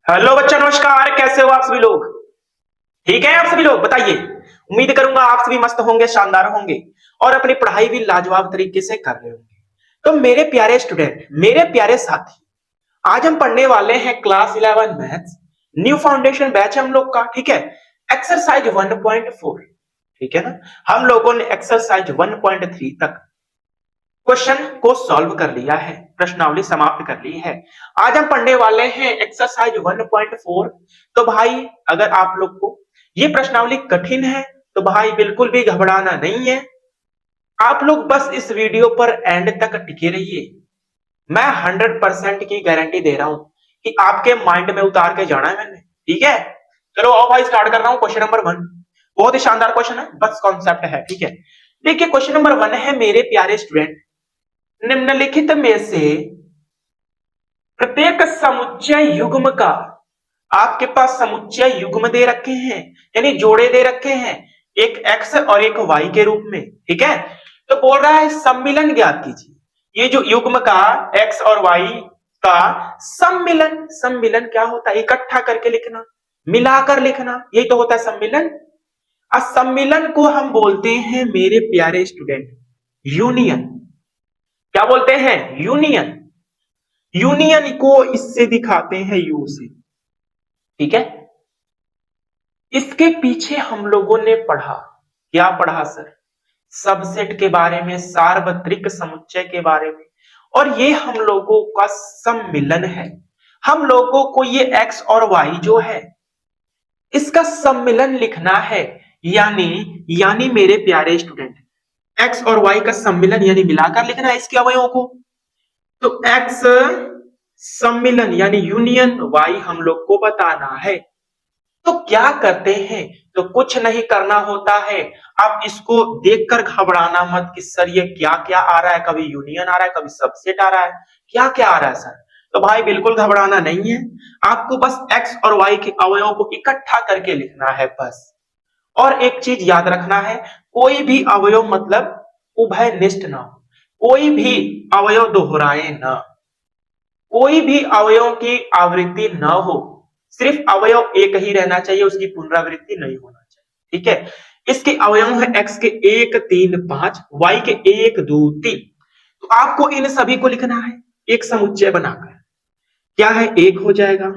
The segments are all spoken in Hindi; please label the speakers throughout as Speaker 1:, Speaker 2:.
Speaker 1: हेलो बच्चा, नमस्कार। कैसे हो आप सभी लोग? ठीक है आप सभी लोग? बताइए। उम्मीद करूंगा आप सभी मस्त होंगे, शानदार होंगे और अपनी पढ़ाई भी लाजवाब तरीके से कर रहे होंगे। तो मेरे प्यारे स्टूडेंट, मेरे प्यारे साथी, आज हम पढ़ने वाले हैं class 11 maths. New foundation batch हम लोग का, ठीक है। एक्सरसाइज 1.4, ठीक है ना। हम लोगों ने एक्सरसाइज 1.3 तक क्वेश्चन को सॉल्व कर लिया है, प्रश्नावली समाप्त कर ली है। आज हम पढ़ने वाले हैं एक्सरसाइज 1.4। तो भाई, अगर आप लोग को ये प्रश्नावली कठिन है तो भाई बिल्कुल भी घबराना नहीं है। आप लोग बस इस वीडियो पर एंड तक टिके रहिए। मैं 100% की गारंटी दे रहा हूं कि आपके माइंड में उतार के जाना है मैंने, ठीक है। चलो आओ भाई, स्टार्ट कर रहा हूं। क्वेश्चन नंबर 1 बहुत ही शानदार क्वेश्चन है, बस कॉन्सेप्ट है, ठीक है। देखिए क्वेश्चन नंबर 1 है मेरे प्यारे स्टूडेंट, निम्नलिखित में से प्रत्येक समुच्चय युग्म का, आपके पास समुच्चय युग्म दे रखे हैं, यानी जोड़े दे रखे हैं, एक एक्स और एक वाई के रूप में, ठीक है। तो बोल रहा है सम्मिलन ज्ञात कीजिए। ये जो युग्म का एक्स और वाई का सम्मिलन, सम्मिलन क्या होता है? इकट्ठा करके लिखना, मिलाकर लिखना, यही तो होता है सम्मिलन। सम्मिलन को हम बोलते हैं मेरे प्यारे स्टूडेंट यूनियन। क्या बोलते हैं? यूनियन। यूनियन को इससे दिखाते हैं यू से, ठीक है। इसके पीछे हम लोगों ने पढ़ा, क्या पढ़ा सर? सबसेट के बारे में, सार्वत्रिक समुच्चय के बारे में। और ये हम लोगों का सम्मिलन है। हम लोगों को ये एक्स और वाई जो है इसका सम्मिलन लिखना है, यानी मेरे प्यारे स्टूडेंट, एक्स और वाई का सम्मिलन यानी मिलाकर लिखना है इसके अवयवों को। तो एक्स सम्मिलन यानी यूनियन वाई हम लोग को बताना है। तो क्या करते हैं? तो कुछ नहीं करना होता है। आप इसको देखकर घबराना मत कि सर ये क्या क्या आ रहा है, कभी यूनियन आ रहा है, कभी सबसेट आ रहा है, क्या क्या आ रहा है सर। तो भाई बिल्कुल घबराना नहीं है। आपको बस एक्स और वाई के अवयवों को इकट्ठा करके लिखना है बस। और एक चीज याद रखना है, कोई भी अवयव मतलब उभयनिष्ठ ना हो, कोई भी अवयव दोहराए ना, कोई भी अवयव की आवृत्ति न हो, सिर्फ अवयव एक ही रहना चाहिए, उसकी पुनरावृत्ति नहीं होना चाहिए, ठीक है। इसके अवयव है एक्स के 1 3 5, वाई के 1 2 3। तो आपको इन सभी को लिखना है एक समुच्चय बनाकर। क्या है? 1 हो जाएगा,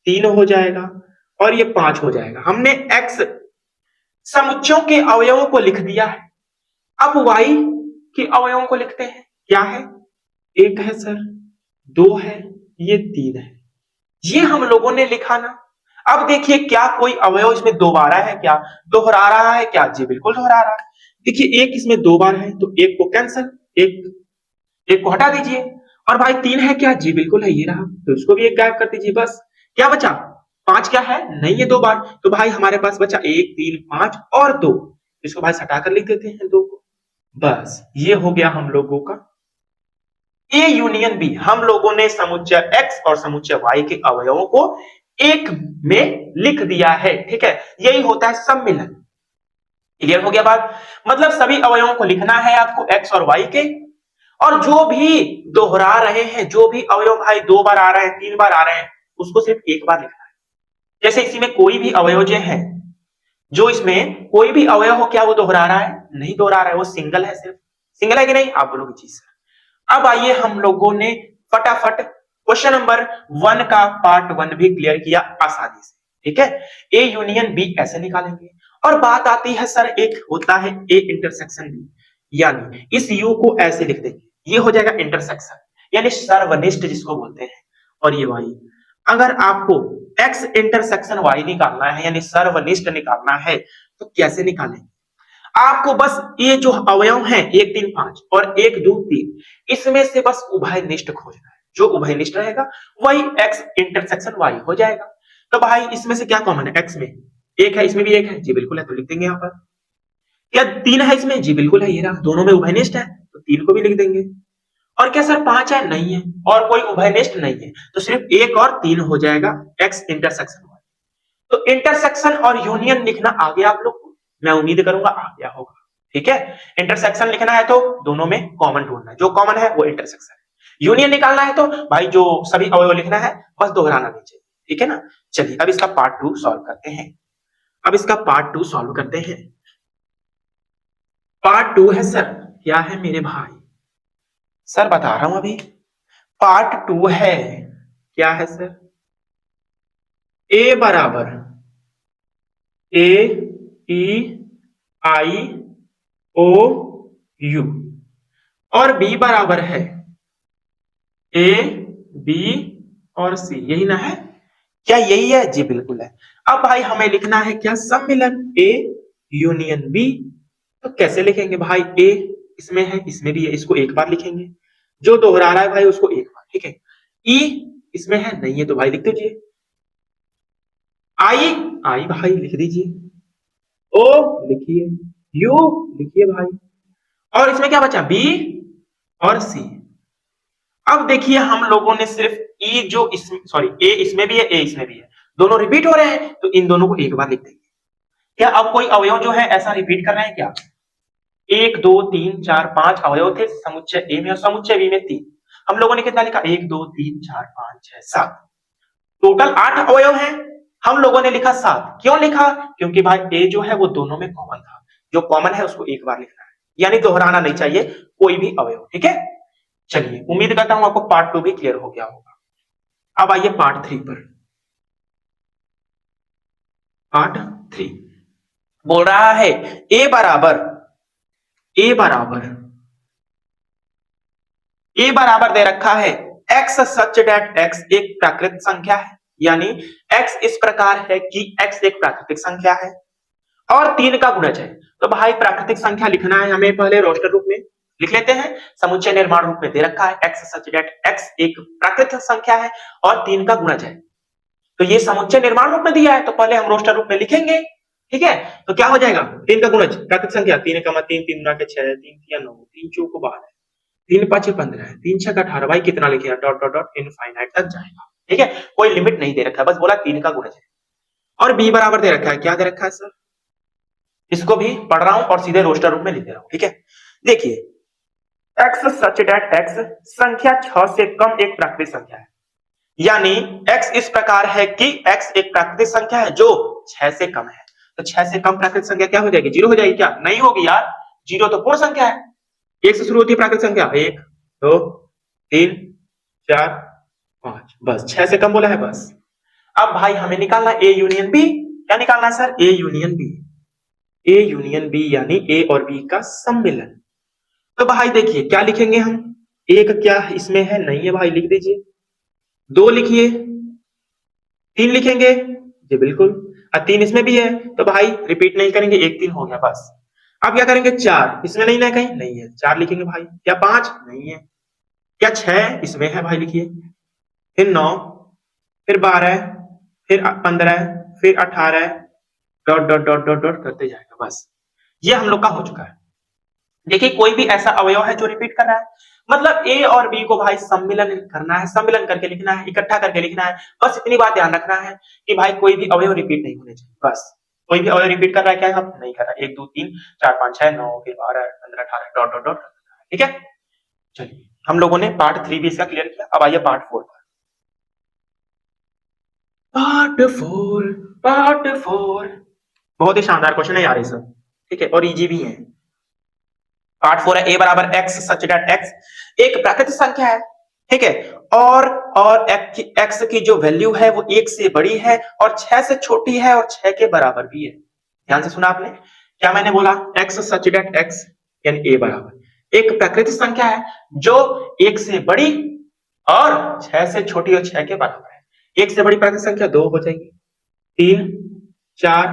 Speaker 1: 3 हो जाएगा और ये 5 हो जाएगा। हमने एक्स समुच्चयों के अवयवों को लिख दिया है। अब वाई के अवयवों को लिखते हैं। क्या है? 1 है सर, 2 है, ये 3 है। ये हम लोगों ने लिखा ना। अब देखिए क्या कोई अवयव इसमें दोबारा है क्या, दोहरा रहा है क्या? जी बिल्कुल दोहरा रहा है। देखिए एक इसमें 2 बार है तो एक को कैंसल, एक को हटा दीजिए। और भाई 3 है क्या? जी बिल्कुल है, ये रहा, तो इसको भी एक गायब कर दीजिए। बस क्या बचा? 5 क्या है? नहीं है 2 बार, तो भाई हमारे पास बचा 1 3 5 और 2। इसको भाई हटाकर लिख देते हैं 2 को। बस ये हो गया हम लोगों का ए यूनियन बी। हम लोगों ने समुच्चय एक्स और समुच्चय वाई के अवयवों को एक में लिख दिया है, ठीक है। यही होता है सम्मिलन। क्लियर हो गया बात? मतलब सभी अवयवों को लिखना है आपको एक्स और वाई के, और जो भी दोहरा रहे हैं, जो भी अवयव भाई 2 बार आ रहे हैं, 3 बार आ रहे हैं, उसको सिर्फ एक बार लिखना है। जैसे इसी में कोई भी अवयव जो इसमें कोई भी अवयव हो, क्या वो दोहरा रहा है? नहीं दोहरा रहा है, वो सिंगल है, सिर्फ सिंगल है कि नहीं? आप बोलोगे चीज। अब आइए हम लोगों ने फटाफट क्वेश्चन नंबर 1 का पार्ट 1 भी क्लियर किया आसानी से, ठीक है। ए यूनियन बी ऐसे निकालेंगे। और बात आती है सर, एक होता है ए इंटरसेक्शन बी, यानी इस यू को ऐसे लिख देंगे, ये हो जाएगा इंटरसेक्शन यानी सर्वनिष्ठ जिसको बोलते हैं। और ये वाई, अगर आपको एक्स इंटरसेक्शन वाई निकालना है यानी सर्वनिष्ठ निकालना है तो कैसे निकालेंगे? आपको बस ये जो अवयव हैं 1 3 5 और 1 2 3, इसमें से बस उभयनिष्ठ खोजना है। जो उभयनिष्ठ रहेगा वही एक्स इंटरसेक्शन वाई हो जाएगा। तो भाई इसमें से क्या कॉमन है? एक्स में 1 है, इसमें भी 1 है, जी बिल्कुल है, तो लिख देंगे यहाँ पर। क्या 3 है इसमें? जी बिल्कुल है, ये रहा, दोनों में उभयनिष्ठ है तो 3 को भी लिख देंगे। और क्या सर 5 है? नहीं है, और कोई उभयनिष्ठ नहीं है, तो सिर्फ 1 और 3 हो जाएगा एक्स इंटरसेक्शन वाई। तो इंटरसेक्शन और यूनियन लिखना आ गया आप लोग को, मैं उम्मीद करूंगा आ गया होगा, ठीक है। इंटरसेक्शन लिखना है तो दोनों में कॉमन ढूंढना है, जो कॉमन है वो इंटरसेक्शन है। यूनियन निकालना है तो भाई जो सभी अवयव लिखना है, बस दोहराना नहीं चाहिए, ठीक है ना। चलिए अब इसका पार्ट 2 सॉल्व करते हैं। अब इसका पार्ट 2 सॉल्व करते हैं। पार्ट 2 है सर, क्या है मेरे भाई, सर बता रहा हूं अभी। पार्ट 2 है, क्या है सर, ए बराबर ए ई आई ओ यू और बी बराबर है ए बी और सी, यही ना है, क्या यही है, जी बिल्कुल है। अब भाई हमें लिखना है क्या, सम्मिलन ए यूनियन बी। तो कैसे लिखेंगे भाई, ए इसमें है इसमें भी है, इसको एक बार लिखेंगे, जो दोहरा रहा है भाई उसको एक बार, ठीक है। ई इसमें है नहीं है तो भाई लिख दीजिए, आई आई भाई लिख दीजिए, ओ लिखिए, यू लिखिए भाई, और इसमें क्या बचा, बी और सी। अब देखिए हम लोगों ने सिर्फ ई जो इसमें, सॉरी ए इसमें भी है ए इसमें भी है, दोनों रिपीट हो रहे हैं तो इन दोनों को एक बार लिख देंगे। क्या अब कोई अवयव जो है ऐसा रिपीट कर रहे हैं क्या, एक दो तीन चार पांच अवयव थे समुच्चय ए में और समुच्चय बी में तीन, हम लोगों ने कितना लिखा, एक दो तीन चार पांच छह सात, टोटल 8 अवयव हैं, हम लोगों ने लिखा 7। क्यों लिखा, क्योंकि भाई ए जो है वो दोनों में कॉमन था, जो कॉमन है उसको एक बार लिखना है, यानी दोहराना नहीं चाहिए कोई भी अवयव, ठीक है। चलिए उम्मीद करता हूं आपको पार्ट 2 भी क्लियर हो गया होगा। अब आइए पार्ट 3 पर। पार्ट 3 बोल रहा है ए बराबर ए बराबर ए बराबर दे रखा है x सच डेट x एक प्राकृतिक संख्या है, यानी x इस प्रकार है कि x एक प्राकृतिक संख्या है और 3 का गुणज है। तो भाई प्राकृतिक संख्या लिखना है हमें, पहले रोस्टर रूप में लिख लेते हैं, समुच्चय निर्माण रूप में दे रखा है x सच डेट x एक प्राकृतिक संख्या है और 3 का गुणज है। तो ये समुच्चय निर्माण रूप में दिया है तो पहले हम रोस्टर रूप में लिखेंगे, ठीक है। तो क्या हो जाएगा, 3 का गुणज प्राकृतिक संख्या 3 का 3 3 गुना के 6 3 या 9 3 चौको 12 3 5 15 है, 3 6 18, भाई कितना लिखे, डॉट डॉट डॉट इनफाइनाइट तक जाएगा, ठीक है। कोई लिमिट नहीं दे रखा है, बस बोला 3 का गुणज है। और b बराबर दे रखा है, क्या दे रखा है सर, इसको भी पढ़ रहा हूं और सीधे रोस्टर रूप में लिख दे रहा हूं, ठीक है। देखिए x सच डेट x संख्या 6 से कम एक प्राकृतिक संख्या है, यानी x इस प्रकार है कि x एक प्राकृतिक संख्या है जो 6 से कम है। तो 6 से कम प्राकृतिक संख्या क्या हो जाएगी, 0 हो जाएगी, क्या नहीं होगी यार, 0 तो पूर्ण संख्या है, 1 से शुरू होती है प्राकृतिक संख्या, 1 2 3 4 5, बस 6 से कम बोला है बस। अब भाई हमें निकालना ए यूनियन बी, क्या निकालना है sir, A union B, A union B यानी ए और बी का सम्मिलन। तो भाई देखिए क्या लिखेंगे हम, एक क्या इसमें है नहीं है भाई लिख दीजिए, 2 लिखिए, 3 लिखेंगे जी बिल्कुल, और 3 इसमें भी है तो भाई रिपीट नहीं करेंगे, 1 3 हो गया बस। अब क्या करेंगे, 4 इसमें नहीं ना, कहीं नहीं है, 4 लिखेंगे भाई, क्या 5 नहीं है, क्या 6 इसमें है भाई लिखिए, फिर 9 फिर 12 फिर 15 फिर 18, dot dot dot dot dot करते जाएगा, बस ये हम लोग का हो चुका है। देखिए कोई भी ऐसा अवयव है जो रिपीट कर रहा है, मतलब ए और बी को भाई सम्मिलन करना है, सम्मिलन करके लिखना है, इकट्ठा करके लिखना है, बस इतनी बात ध्यान रखना है कि भाई कोई भी अवयव रिपीट नहीं होने चाहिए, बस कोई भी अवयव रिपीट कर रहा है क्या, हम नहीं कर रहा है, 1 2 3 4 5 6 9 फिर 12 15 18 डॉट डॉट डॉट, ठीक है। चलिए हम लोगों ने पार्ट 3 भी इसका क्लियर किया, अब आइए पार्ट 4 पर। पार्ट 4 बहुत ही शानदार क्वेश्चन है यार ये सब, ठीक है, और इजी भी है। पार्ट 4 है ए बराबर x सच दैट x एक प्राकृतिक संख्या है, ठीक है, और x की जो वैल्यू है वो 1 से बड़ी है और 6 से छोटी है और 6 के बराबर भी है। ध्यान से सुना आपने, क्या मैंने बोला, x सच दैट x यानी a बराबर एक प्राकृतिक संख्या है जो 1 से बड़ी और 6 से छोटी और 6 के बराबर है। 1 से बड़ी प्राकृतिक संख्या 2 हो जाएगी, 3 4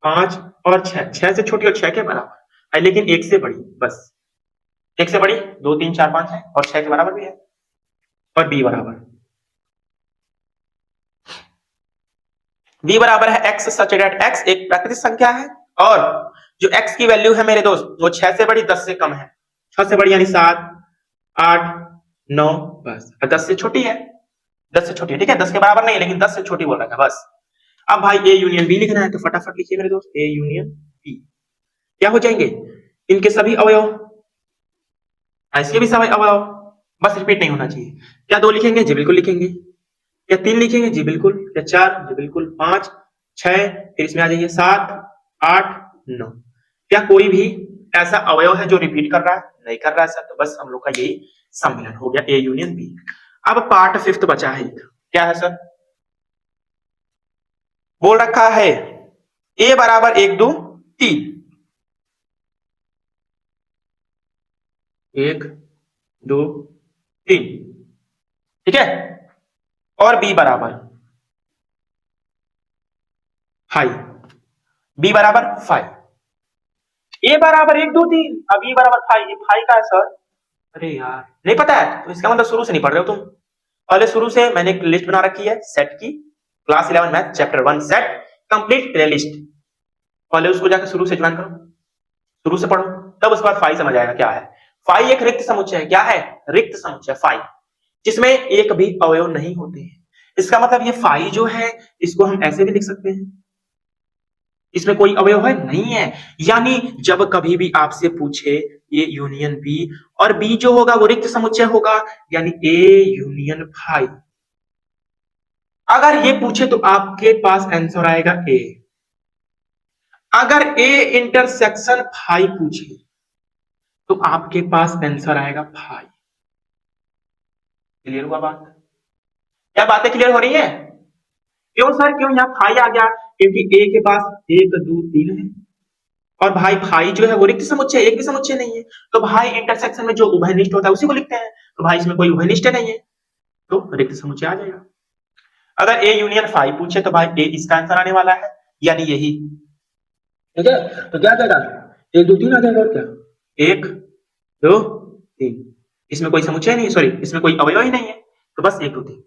Speaker 1: 5 और 6, 6 से छोटी और 6 के बराबर है, लेकिन 1 से बड़ी, बस 1 से बड़ी 2 3 4 5 है और 6 के बराबर भी है। और b बराबर है x सच दैट x एक प्राकृतिक संख्या है और जो x की वैल्यू है मेरे दोस्त वो 6 से बड़ी 10 से कम है, 6 से बड़ी यानी 7 8 9, बस 10 से छोटी है, 10 से छोटी है, ठीक है, 10 के बराबर नहीं लेकिन 10 से छोटी बोल रहा है बस। अब भाई ए यूनियन बी लिखना है तो फटाफट लिखिए मेरे दोस्त, ए यूनियन बी क्या हो जाएंगे, इनके सभी अवयव, ऐसे भी सभी अवयव, बस रिपीट नहीं होना चाहिए। क्या 2 लिखेंगे जी बिल्कुल लिखेंगे, या 3 लिखेंगे जी बिल्कुल, या 4 जी बिल्कुल, 5 6, फिर इसमें आ जाइए 7 8 9। क्या कोई भी ऐसा अवयव है जो रिपीट कर रहा है? नहीं कर रहा है सर, तो बस हम लोग का यही सम्मिलन हो गया, ए यूनियन बी। अब पार्ट फिफ्थ बचा है, क्या है सर? बोल रखा है ए बराबर 1 2 3, 1 2 3, ठीक है, और बी बराबर 5, बी बराबर 5, ए बराबर 1 2 3, अब बी बराबर 5, ये 5 का है सर। अरे यार नहीं पता है, तो इसका मतलब शुरू से नहीं पढ़ रहे हो तुम। पहले शुरू से मैंने एक लिस्ट बना रखी है सेट की, class 11 math chapter 1 set complete playlist, पहले उसको जाकर शुरू से ज्वाइन करो, शुरू से पढ़ो, तब उसके बाद फाई समझ आएगा क्या है। फाई एक रिक्त समुच्चय है, क्या है? रिक्त समुच्चय फाई, जिसमें एक भी अवयव नहीं होते हैं। इसका मतलब ये फाई जो है इसको हम ऐसे भी लिख सकते हैं, इसमें कोई अवयव है नहीं है। यानी जब कभी भी आपसे पूछे ए यूनियन बी, और बी जो होगा वो रिक्त समुच्चय होगा, यानी ए यूनियन फाई। अगर ये पूछे तो आपके पास आंसर आएगा ए। अगर ए इंटरसेक्शन फाई पूछे तो आपके पास आंसर आएगा फाई। क्लियर हुआ बात? क्या बातें क्लियर हो रही है? क्यों सर, क्यों यहाँ फाई आ गया? क्योंकि ए के पास 1 2 3 है, और भाई फाई जो है वो रिक्त समुच्चय, एक भी समुच्चय नहीं है, तो भाई इंटरसेक्शन में जो उभयनिष्ठ होता है उसी को लिखते हैं, तो भाई इसमें कोई उभयनिष्ठ नहीं है, तो रिक्त समुच्चय आ जाएगा। अगर ए यूनियन फाई पूछे तो भाई ए इसका आंसर आने वाला है, यानी यही, ठीक है। तो क्या जाएगा? 1 2 3 आ जाएगा, और क्या? 1 2 3, इसमें कोई समुच्चय नहीं, सॉरी इसमें कोई अवयव ही नहीं है, तो बस 1 2 3।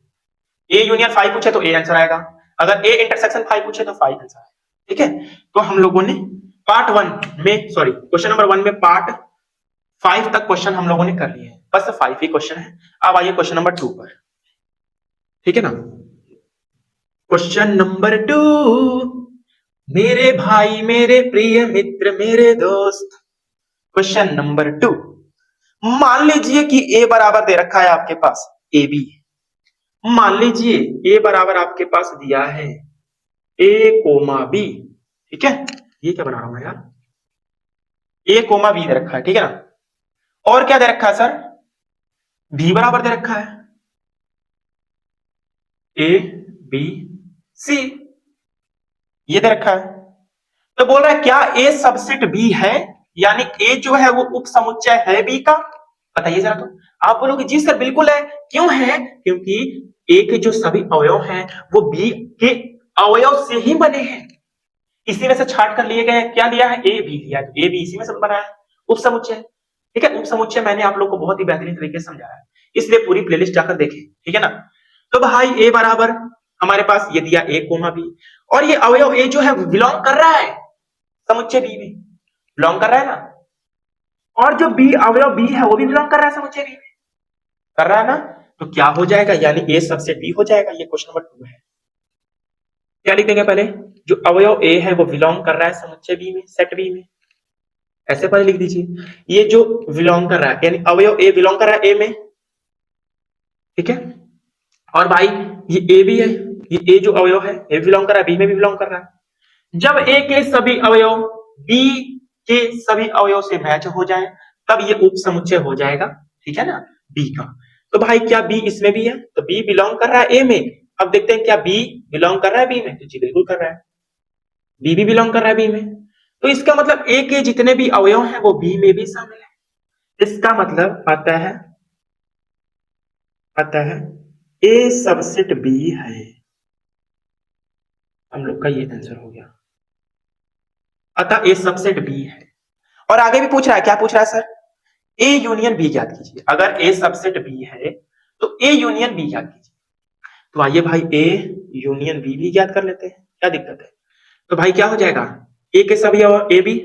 Speaker 1: ए यूनियन फाइव पूछे तो ए आंसर आएगा, अगर ए इंटरसेक्शन फाइव पूछे तो फाइव आंसर आएगा, ठीक है। तो हम लोगों ने पार्ट 1 में, सॉरी क्वेश्चन नंबर 1 में पार्ट 5 तक क्वेश्चन हम लोगों ने कर लिए हैं, बस 5 ही क्वेश्चन है। अब आइए क्वेश्चन नंबर 2 पर, ठीक है ना। क्वेश्चन नंबर 2, मेरे भाई मेरे प्रिय मित्र मेरे दोस्त, क्वेश्चन नंबर 2, मान लीजिए कि ए बराबर दे रखा है आपके पास ए बी, मान लीजिए ए बराबर आपके पास दिया है ए कोमा बी, ठीक है। ये क्या बना रहा हूं यार, ए कोमा बी दे रखा है, ठीक है ना। और क्या दे रखा है सर? बी बराबर दे रखा है ए बी सी, ये दे रखा है। तो बोल रहा है क्या ए सबसेट बी है, यानी ए जो है वो उप समुच्चय है बी का? बताइए जरा। तो आप बोलोगे जी सर बिल्कुल है, क्यों है? क्योंकि ए के जो सभी अवयव हैं वो बी के अवयव से ही बने हैं, इसी में से छाट कर लिए गए। क्या लिया है? ए बी लिया, तो ए बी इसी में से बना है, उप समुच्चय, ठीक है। उप समुच्चय मैंने आप लोग को बहुत ही बेहतरीन तरीके से समझाया है, इसलिए पूरी प्लेलिस्ट जाकर देखें, ठीक है ना। तो भाई ए बराबर हमारे पास ये दिया ए कोमा बी, और ये अवयव ए जो है बिलोंग कर रहा है समुच्चय बी में, बिलोंग कर रहा है ना, और जो बी अवयव बी है वो भी बिलोंग कर रहा है समुच्चय बी में, कर रहा है ना। तो क्या हो जाएगा, यानी ए सबसेट बी हो जाएगा। ये क्वेश्चन नंबर 2 है। क्या लिखेंगे पहले? जो अवयव ए है वो बिलोंग कर रहा है समुच्चय बी में, सेट बी में, ऐसे पहले लिख दीजिए। ये जो बिलोंग कर रहा है, यानी अवयव ए बिलोंग कर रहा है ए में, ठीक है। और भाई ये ए भी है, ये ए जो अवयव है ए बिलोंग कर रहा है बी में भी बिलोंग कर रहा है। जब ए के सभी अवयव बी के सभी अवयव से मैच हो जाए तब ये उप समुच्चय हो जाएगा, ठीक है ना, बी का। तो भाई क्या बी इसमें भी है? तो बी बिलोंग कर रहा है ए में। अब देखते हैं क्या बी बिलोंग कर रहा है बी में, तो जी बिल्कुल कर रहा है, बी भी बिलोंग कर रहा है बी में। तो इसका मतलब ए के जितने भी अवयव हैं वो बी में भी शामिल है। इसका मतलब आता है ए सबसेट बी है, हम लोग का ये आंसर हो गया। अतः ए सबसेट बी है। और आगे भी पूछ रहा है, क्या पूछ रहा है सर? ए यूनियन बी ज्ञात कीजिए। अगर ए सबसेट बी है तो ए यूनियन बी ज्ञात कीजिए। तो आइए भाई ए यूनियन बी भी ज्ञात कर लेते हैं, क्या दिक्कत है। तो भाई क्या हो जाएगा, ए के सभी अवयव ए बी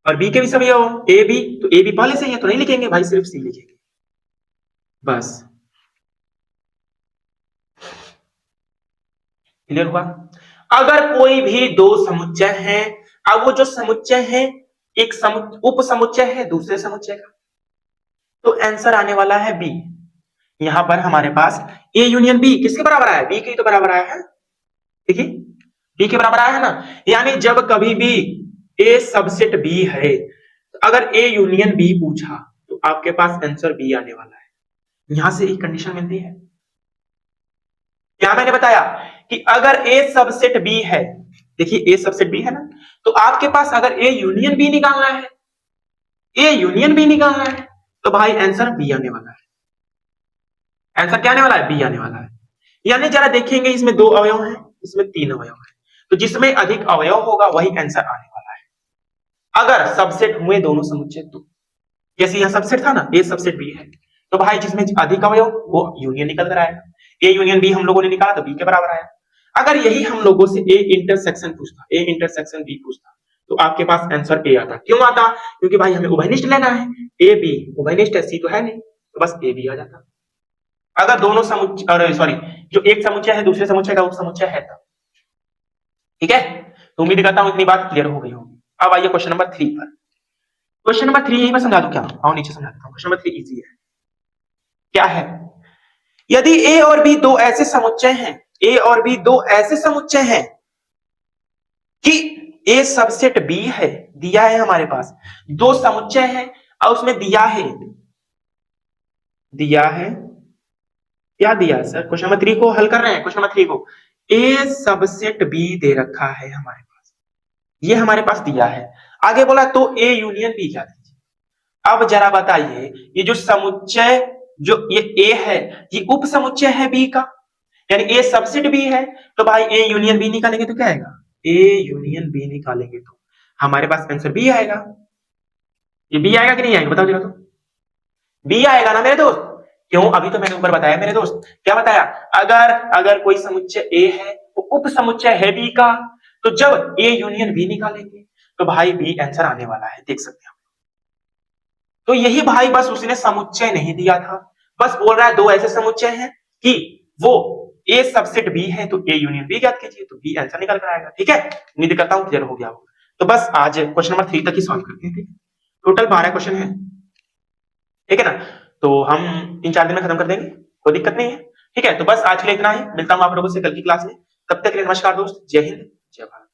Speaker 1: और बी के भी सभी अवयव ए बी, तो ए बी पहले से ही है तो नहीं लिखेंगे भाई, सिर्फ सी लिखेंगे बस। क्लियर हुआ? अगर कोई भी दो समुच्चय है, अब वो जो समुच्चय है एक उप समुच्चय है दूसरे समुच्चय का, तो आंसर आने वाला है बी। यहां पर हमारे पास ए यूनियन बी किसके बराबर आया, बी के तो बराबर आया है, ठीक है, बी के बराबर आया है ना। यानी जब कभी भी ए सबसेट बी है, तो अगर ए यूनियन बी पूछा तो आपके पास आंसर बी आने वाला है। यहां से एक कंडीशन मिलती है, क्या मैंने बताया कि अगर ए सबसेट बी है, देखिए ए सबसेट बी है ना, तो आपके पास अगर ए यूनियन बी निकालना है, ए यूनियन बी निकालना है, तो भाई आंसर बी आने वाला है। आंसर क्या आने वाला है, बी आने वाला है। यानी जरा देखेंगे, इसमें 2 अवयव हैं, इसमें 3 अवयव हैं, तो जिसमें अधिक अवयव होगा वही आंसर आने वाला है, अगर सबसेट हुए दोनों समुच्चय तो। जैसे यहां सबसेट था ना, ए सबसेट बी है, तो भाई जिसमें अधिक अवयव वो यूनियन निकल कर आएगा। ए यूनियन बी हम लोगों ने निकाला तो बी के बराबर आया। अगर यही हम लोगों से ए इंटरसेक्शन पूछता, ए इंटरसेक्शन बी पूछता, तो आपके पास आंसर ए आता। क्यों आता, क्योंकि भाई हमें उभयनिष्ठ लेना है, ए बी उभयनिष्ठ है, सी तो है नहीं, तो बस ए बी आ जाता। अगर दोनों समुच्चय, सॉरी, जो एक समुच्चय है दूसरे समुच्चय का उपसमुच्चय है तब, ठीक है। तो उम्मीद करता हूं इतनी बात क्लियर हो गई होगी। अब आइए क्वेश्चन नंबर 3 पर। क्वेश्चन नंबर 3 यही मैं समझा दूं क्या, आओ नीचे समझा देता हूं। क्वेश्चन नंबर 3 इजी है, क्या है, यदि ए और बी दो ऐसे समुच्चय हैं, ए और बी दो ऐसे समुच्चय हैं कि ए सबसेट बी है, दिया है हमारे पास, दो समुच्चय है और उसमें दिया है, क्या दिया है सर, क्वेश्चन नंबर 3 को हल कर रहे हैं, क्वेश्चन नंबर 3 को, ए सबसेट बी दे रखा है हमारे पास, ये हमारे पास दिया है। आगे बोला तो ए यूनियन बी क्या दीजिए। अब जरा बताइए, ये जो समुच्चय, जो ये ए है, ये उप समुच्चय है बी का, यानी ए सबसेट बी है, तो भाई ए यूनियन बी निकालेंगे तो क्या आएगा, ए यूनियन बी निकालेंगे तो हमारे पास आंसर बी आएगा। ये बी आएगा कि नहीं आएगा, बताओ जरा, तो बी आएगा ना मेरे दोस्त। क्यों, अभी तो मैंने ऊपर बताया मेरे दोस्त, क्या बताया, अगर अगर कोई समुच्चय ए है तो उप समुच्चय है बी का, तो जब ए यूनियन बी निकालेंगे तो भाई बी आंसर आने वाला है, देख सकते हैं। तो यही भाई बस उसने समुच्चय नहीं दिया था, बस बोल रहा है दो ऐसे समुच्चय हैं कि वो ए सबसेट बी है, तो ए यूनियन बी ज्ञात कीजिए, तो बी आंसर निकल कर आएगा, ठीक है। उम्मीद करता हूं क्लियर हो गया होगा। तो बस आज क्वेश्चन नंबर 3 तक ही सॉल्व करते हैं, टोटल 12 क्वेश्चन है, ठीक है ना। तो हम 3-4 दिन में खत्म कर देंगे, कोई दिक्कत नहीं है, ठीक है। तो बस आज के लिए इतना ही, मिलता हूं आप लोगों से कल की क्लास में, तब तक के लिए नमस्कार दोस्त, जय हिंद जय भारत।